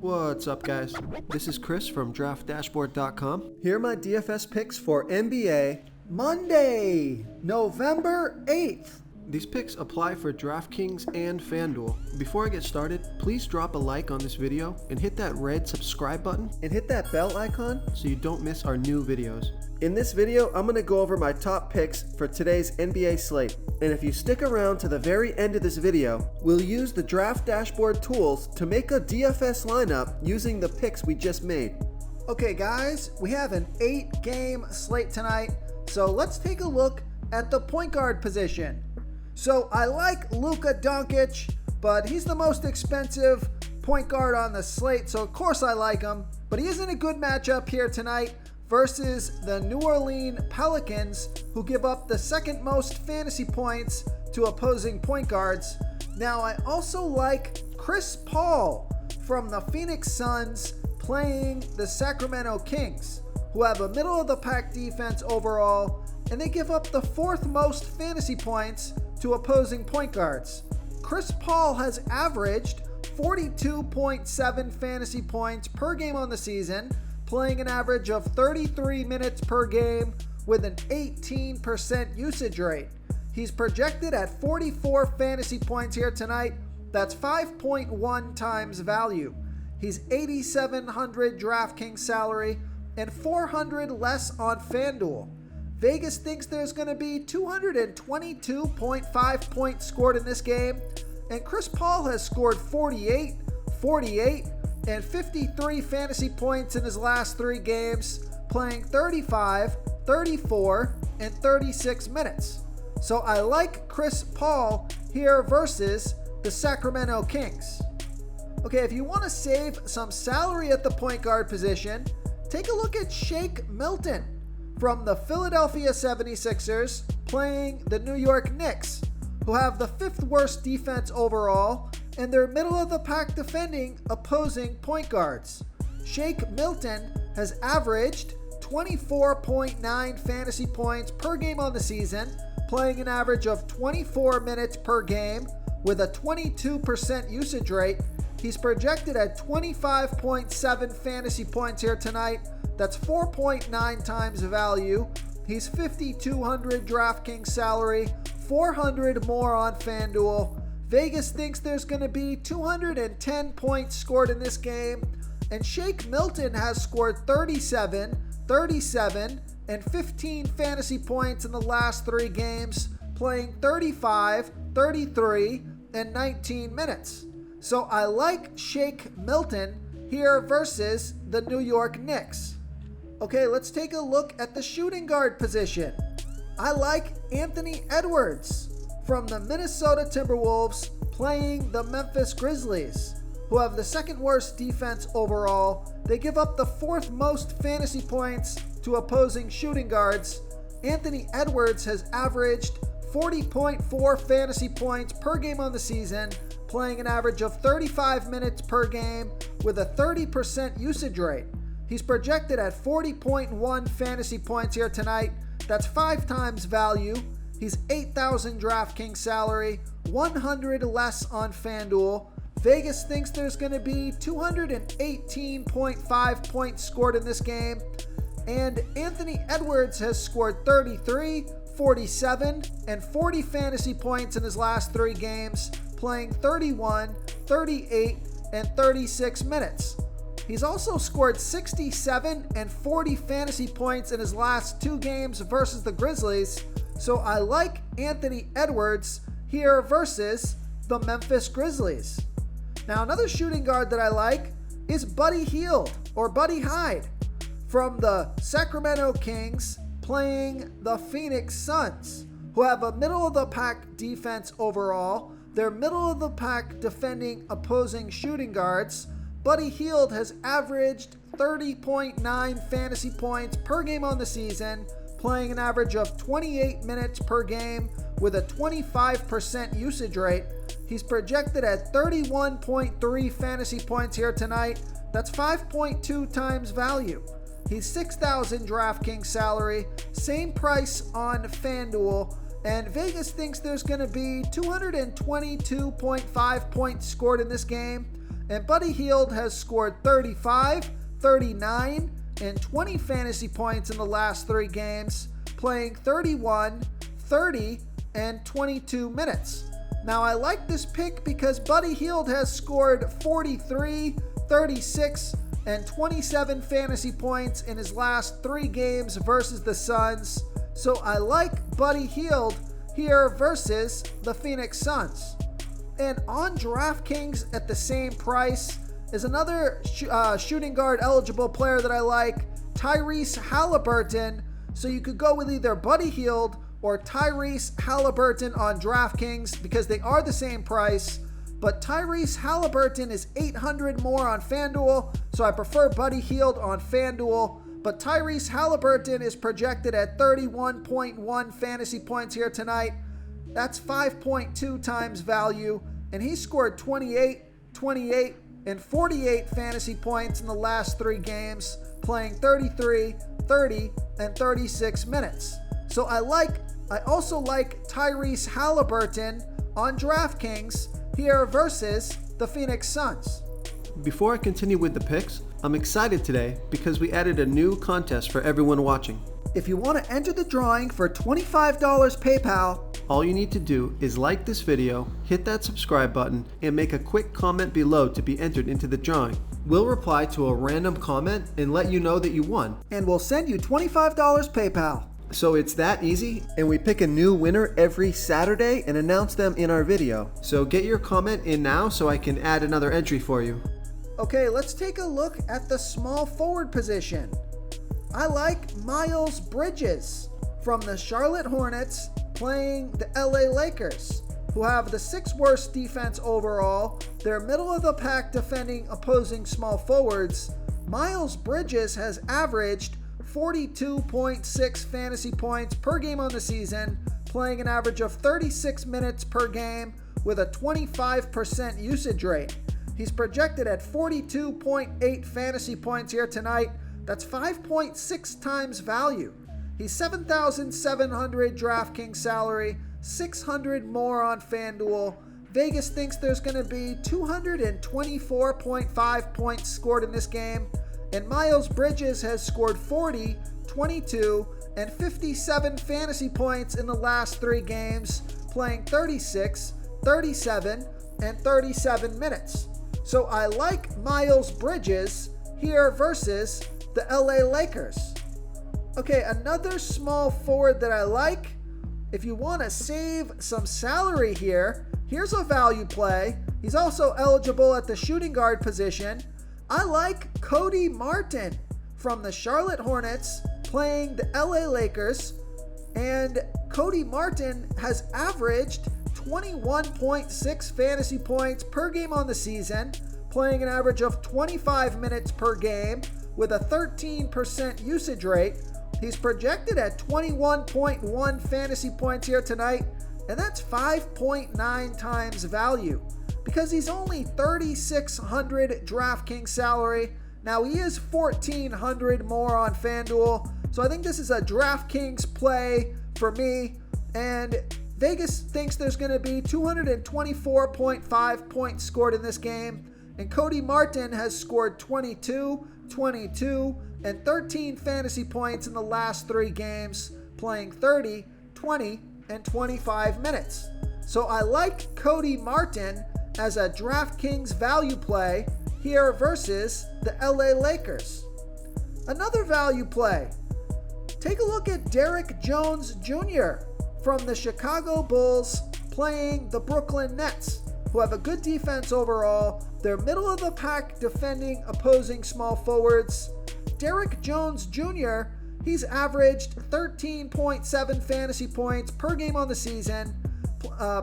What's up, guys? This is Chris from DraftDashboard.com. Here are my DFS picks for NBA Monday, November 8th. These picks apply for DraftKings and FanDuel. Before I get started, please drop a like on this video and hit that red subscribe button and hit that bell icon so you don't miss our new videos. In this video, I'm going to go over my top picks for today's NBA slate. And if you stick around to the very end of this video, we'll use the Draft Dashboard tools to make a DFS lineup using the picks we just made. Okay guys, we have an 8-game slate tonight, so let's take a look at the point guard position. So I like Luka Doncic, but he's the most expensive point guard on the slate, so of course I like him, but he isn't a good matchup here tonight versus the New Orleans Pelicans, who give up the second most fantasy points to opposing point guards. Now I also like Chris Paul from the Phoenix Suns playing the Sacramento Kings, who have a middle of the pack defense overall, and they give up the fourth most fantasy points to opposing point guards. Chris Paul has averaged 42.7 fantasy points per game on the season, playing an average of 33 minutes per game with an 18% usage rate. He's projected at 44 fantasy points here tonight. That's 5.1 times value. He's 8,700 DraftKings salary and 400 less on FanDuel. Vegas thinks there's going to be 222.5 points scored in this game, and Chris Paul has scored 48, 48, and 53 fantasy points in his last 3 games, playing 35, 34, and 36 minutes. So I like Chris Paul here versus the Sacramento Kings. Okay, if you want to save some salary at the point guard position, take a look at Shake Milton from the Philadelphia 76ers playing the New York Knicks, who have the 5th worst defense overall, and they're middle of the pack defending opposing point guards. Shake Milton has averaged 24.9 fantasy points per game on the season, playing an average of 24 minutes per game with a 22% usage rate. He's projected at 25.7 fantasy points here tonight. That's 4.9 times value. He's 5,200 DraftKings salary, 400 more on FanDuel. Vegas thinks there's going to be 210 points scored in this game, and Shake Milton has scored 37, 37, and 15 fantasy points in the last 3 games, playing 35, 33, and 19 minutes. So I like Shake Milton here versus the New York Knicks. Okay, let's take a look at the shooting guard position. I like Anthony Edwards from the Minnesota Timberwolves playing the Memphis Grizzlies, who have the 2nd worst defense overall. They give up the 4th most fantasy points to opposing shooting guards. Anthony Edwards has averaged 40.4 fantasy points per game on the season, playing an average of 35 minutes per game with a 30% usage rate. He's projected at 40.1 fantasy points here tonight. That's 5 times value. He's 8,000 DraftKings salary, 100 less on FanDuel. Vegas thinks there's going to be 218.5 points scored in this game. And Anthony Edwards has scored 33, 47, and 40 fantasy points in his last 3 games, playing 31, 38, and 36 minutes. He's also scored 67 and 40 fantasy points in his last 2 games versus the Grizzlies, so I like Anthony Edwards here versus the Memphis Grizzlies. Now another shooting guard that I like is Buddy Hield, or Buddy Hyde, from the Sacramento Kings playing the Phoenix Suns, who have a middle of the pack defense overall. They're middle of the pack defending opposing shooting guards. Buddy Hield has averaged 30.9 fantasy points per game on the season, playing an average of 28 minutes per game with a 25% usage rate. He's projected at 31.3 fantasy points here tonight. That's 5.2 times value. He's 6,000 DraftKings salary, same price on FanDuel, and Vegas thinks there's going to be 222.5 points scored in this game. And Buddy Hield has scored 35, 39, and 20 fantasy points in the last 3 games, playing 31, 30, and 22 minutes. Now I like this pick because Buddy Hield has scored 43, 36, and 27 fantasy points in his last 3 games versus the Suns. So I like Buddy Hield here versus the Phoenix Suns. And on DraftKings at the same price is another shooting guard eligible player that I like, Tyrese Halliburton. So you could go with either Buddy Hield or Tyrese Halliburton on DraftKings because they are the same price. But Tyrese Halliburton is $800 more on FanDuel, so I prefer Buddy Hield on FanDuel. But Tyrese Halliburton is projected at 31.1 fantasy points here tonight. That's 5.2 times value, and he scored 28, 28, and 48 fantasy points in the last 3 games, playing 33, 30, and 36 minutes. So I also like Tyrese Halliburton on DraftKings here versus the Phoenix Suns. Before I continue with the picks, I'm excited today because we added a new contest for everyone watching. If you want to enter the drawing for $25 PayPal, all you need to do is like this video, hit that subscribe button, and make a quick comment below to be entered into the drawing. We'll reply to a random comment and let you know that you won. And we'll send you $25 PayPal. So it's that easy, and we pick a new winner every Saturday and announce them in our video. So get your comment in now so I can add another entry for you. Okay, let's take a look at the small forward position. I like Miles Bridges from the Charlotte Hornets playing the LA Lakers, who have the 6th worst defense overall. They're middle of the pack defending opposing small forwards. Miles Bridges has averaged 42.6 fantasy points per game on the season, playing an average of 36 minutes per game with a 25% usage rate. He's projected at 42.8 fantasy points here tonight. That's 5.6 times value. He's 7,700 DraftKings salary, 600 more on FanDuel. Vegas thinks there's going to be 224.5 points scored in this game. And Miles Bridges has scored 40, 22, and 57 fantasy points in the last 3 games, playing 36, 37, and 37 minutes. So I like Miles Bridges here versus the LA Lakers. Okay, another small forward that I like. If you want to save some salary here, here's a value play. He's also eligible at the shooting guard position. I like Cody Martin from the Charlotte Hornets playing the LA Lakers. And Cody Martin has averaged 21.6 fantasy points per game on the season, playing an average of 25 minutes per game with a 13% usage rate. He's projected at 21.1 fantasy points here tonight, and that's 5.9 times value because he's only 3,600 DraftKings salary. Now he is 1,400 more on FanDuel, so I think this is a DraftKings play for me, and Vegas thinks there's going to be 224.5 points scored in this game, and Cody Martin has scored 22, 22, and 13 fantasy points in the last 3 games, playing 30, 20, and 25 minutes. So I like Cody Martin as a DraftKings value play here versus the LA Lakers. Another value play. Take a look at Derrick Jones Jr. from the Chicago Bulls playing the Brooklyn Nets, who have a good defense overall. They're middle of the pack defending opposing small forwards. Derrick Jones Jr., he's averaged 13.7 fantasy points per game on the season,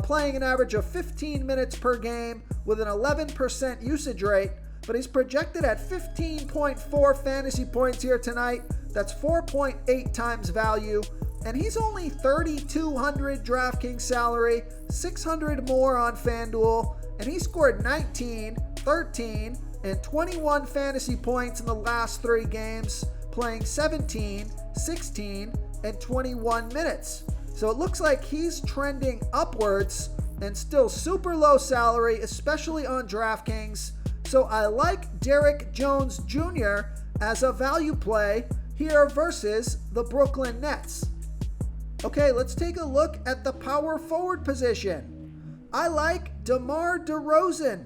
playing an average of 15 minutes per game with an 11% usage rate, but he's projected at 15.4 fantasy points here tonight. That's 4.8 times value, and he's only 3,200 DraftKings salary, 600 more on FanDuel, and he scored 19, 13, and 21 fantasy points in the last 3 games, playing 17, 16, and 21 minutes. So it looks like he's trending upwards and still super low salary, especially on DraftKings. So I like Derrick Jones Jr. as a value play here versus the Brooklyn Nets. Okay, let's take a look at the power forward position. I like DeMar DeRozan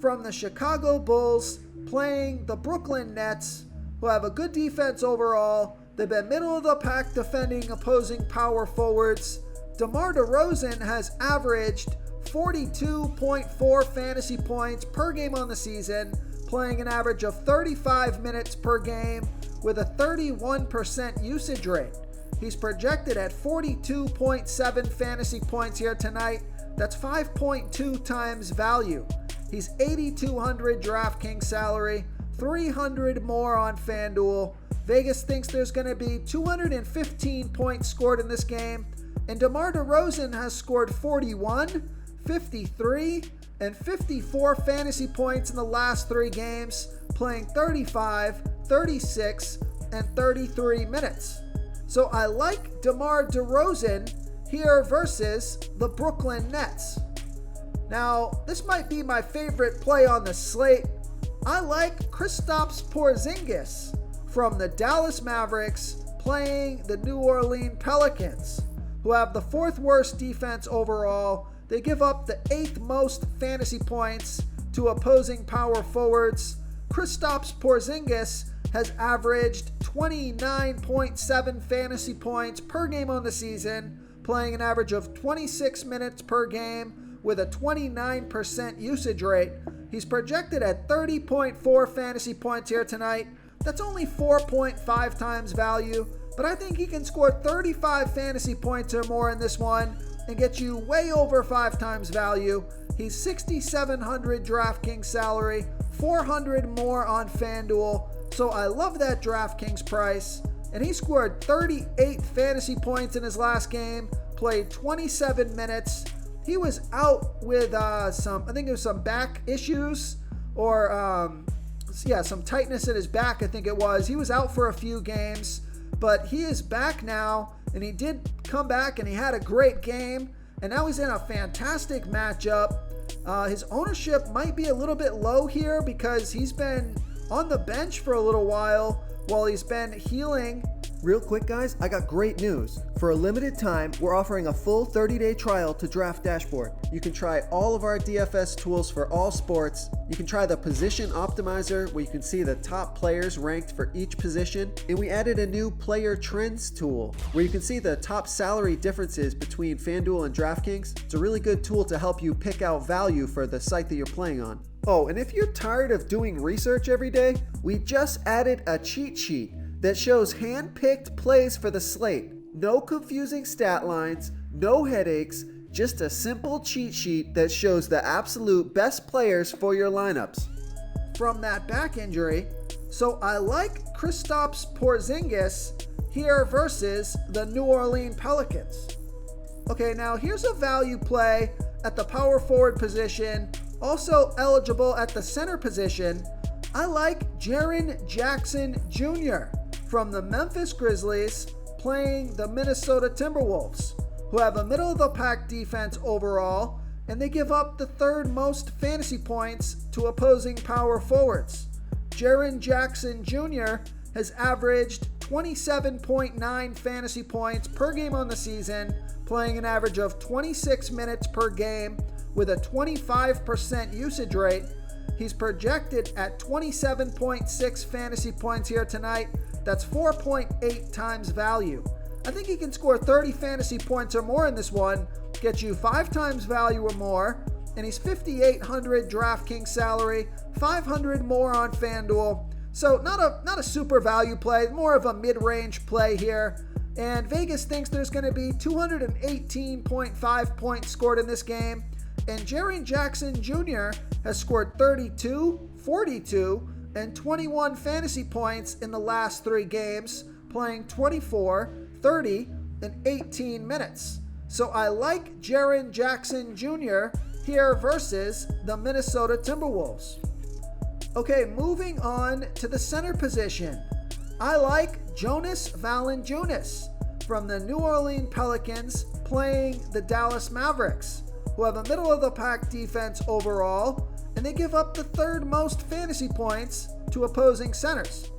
from the Chicago Bulls playing the Brooklyn Nets, who have a good defense overall. They've been middle of the pack defending opposing power forwards. DeMar DeRozan has averaged 42.4 fantasy points per game on the season, playing an average of 35 minutes per game with a 31% usage rate. He's projected at 42.7 fantasy points here tonight. That's 5.2 times value. He's 8,200 DraftKings salary, 300 more on FanDuel. Vegas thinks there's going to be 215 points scored in this game, and DeMar DeRozan has scored 41, 53, and 54 fantasy points in the last 3 games, playing 35, 36, and 33 minutes. So I like DeMar DeRozan here versus the Brooklyn Nets. Now, this might be my favorite play on the slate. I like Kristaps Porzingis from the Dallas Mavericks playing the New Orleans Pelicans, who have the 4th worst defense overall. They give up the 8th most fantasy points to opposing power forwards. Kristaps Porzingis has averaged 29.7 fantasy points per game on the season, playing an average of 26 minutes per game with a 29% usage rate. He's projected at 30.4 fantasy points here tonight. That's only 4.5 times value, but I think he can score 35 fantasy points or more in this one and get you way over 5 times value. He's 6,700 DraftKings salary, 400 more on FanDuel. So I love that DraftKings price. And he scored 38 fantasy points in his last game, played 27 minutes. He was out with some back issues or some tightness in his back, I think it was. He was out for a few games, but he is back now, and he did come back, and he had a great game, and now he's in a fantastic matchup. His ownership might be a little bit low here because he's been on the bench for a little while he's been healing. Real quick, guys, I got great news. For a limited time, we're offering a full 30-day trial to Draft Dashboard. You can try all of our DFS tools for all sports. You can try the Position Optimizer, where you can see the top players ranked for each position. And we added a new Player Trends tool, where you can see the top salary differences between FanDuel and DraftKings. It's a really good tool to help you pick out value for the site that you're playing on. Oh, and if you're tired of doing research every day, we just added a cheat sheet that shows hand-picked plays for the slate. No confusing stat lines, no headaches, just a simple cheat sheet that shows the absolute best players for your lineups. From that back injury, so I like Kristaps Porzingis here versus the New Orleans Pelicans. Okay, now here's a value play at the power forward position, also eligible at the center position. I like Jaren Jackson Jr. from the Memphis Grizzlies playing the Minnesota Timberwolves, who have a middle-of-the-pack defense overall, and they give up the 3rd most fantasy points to opposing power forwards. Jaren Jackson Jr. has averaged 27.9 fantasy points per game on the season, playing an average of 26 minutes per game with a 25% usage rate. He's projected at 27.6 fantasy points here tonight. That's 4.8 times value. I think he can score 30 fantasy points or more in this one, get you 5 times value or more, and he's 5,800 DraftKings salary, 500 more on FanDuel. So not a super value play, more of a mid-range play here. And Vegas thinks there's going to be 218.5 points scored in this game. And Jaren Jackson Jr. has scored 32, 42, and 21 fantasy points in the last 3 games, playing 24, 30, and 18 minutes. So I like Jaren Jackson Jr. here versus the Minnesota Timberwolves. Okay, moving on to the center position. I like Jonas Valanciunas from the New Orleans Pelicans playing the Dallas Mavericks, who have a middle-of-the-pack defense overall, and they give up the third most fantasy points to opposing centers.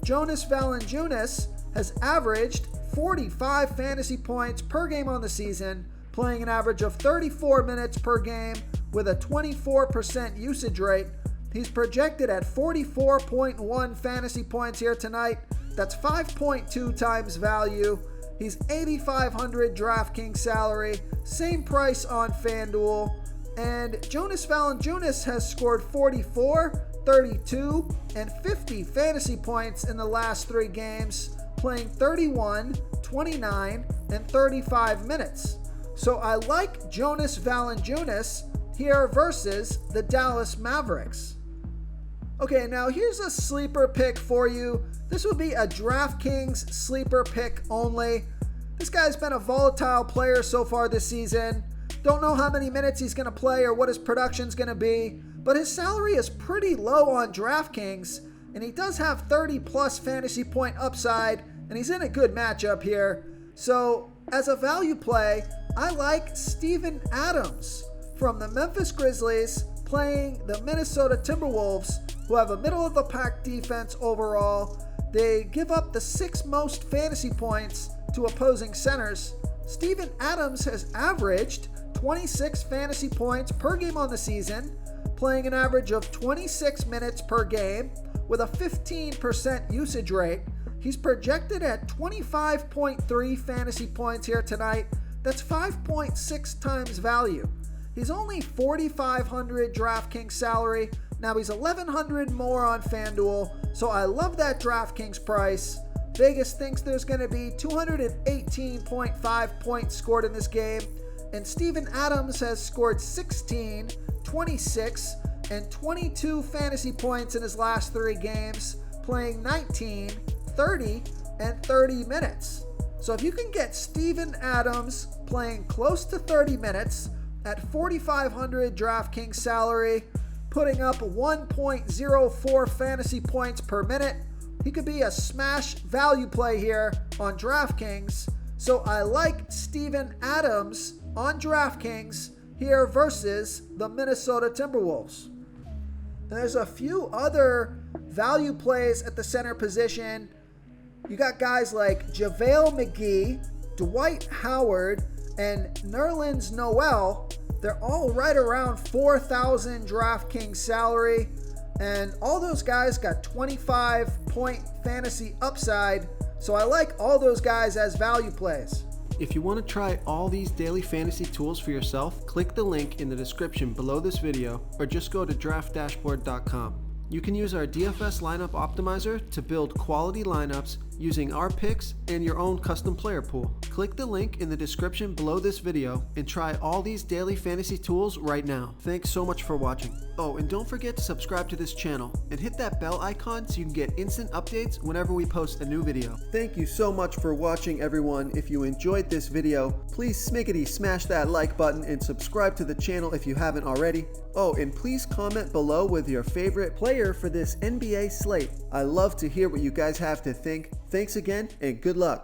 Jonas Valanciunas has averaged 45 fantasy points per game on the season, playing an average of 34 minutes per game with a 24% usage rate. He's projected at 44.1 fantasy points here tonight. That's 5.2 times value. He's $8,500 DraftKings salary, same price on FanDuel. And Jonas Valanciunas has scored 44, 32, and 50 fantasy points in the last 3 games, playing 31, 29, and 35 minutes. So I like Jonas Valanciunas here versus the Dallas Mavericks. Okay, now here's a sleeper pick for you. This would be a DraftKings sleeper pick only. This guy's been a volatile player so far this season. Don't know how many minutes he's going to play or what his production's going to be, but his salary is pretty low on DraftKings, and he does have 30 plus fantasy point upside, and he's in a good matchup here. So as a value play, I like Steven Adams from the Memphis Grizzlies playing the Minnesota Timberwolves, who have a middle-of-the-pack defense overall. They give up the 6th most fantasy points to opposing centers. Steven Adams has averaged 26 fantasy points per game on the season, playing an average of 26 minutes per game with a 15% usage rate. He's projected at 25.3 fantasy points here tonight. That's 5.6 times value. He's only $4,500 DraftKings salary. Now he's $1,100 more on FanDuel, so I love that DraftKings price. Vegas thinks there's going to be 218.5 points scored in this game, and Steven Adams has scored 16, 26, and 22 fantasy points in his last 3 games, playing 19, 30, and 30 minutes. So if you can get Steven Adams playing close to 30 minutes at $4,500 DraftKings salary, putting up 1.04 fantasy points per minute, he could be a smash value play here on DraftKings. So I like Steven Adams on DraftKings here versus the Minnesota Timberwolves. And there's a few other value plays at the center position. You got guys like JaVale McGee, Dwight Howard, and Nerlens Noel. They're all right around 4,000 DraftKings salary, and all those guys got 25-point fantasy upside, so I like all those guys as value plays. If you want to try all these daily fantasy tools for yourself, click the link in the description below this video, or just go to draftdashboard.com. You can use our DFS lineup optimizer to build quality lineups using our picks and your own custom player pool. Click the link in the description below this video and try all these daily fantasy tools right now. Thanks so much for watching. Oh, and don't forget to subscribe to this channel and hit that bell icon so you can get instant updates whenever we post a new video. Thank you so much for watching, everyone. If you enjoyed this video, please smickety smash that like button and subscribe to the channel if you haven't already. Oh, and please comment below with your favorite player for this NBA slate. I love to hear what you guys have to think. Thanks again, and good luck.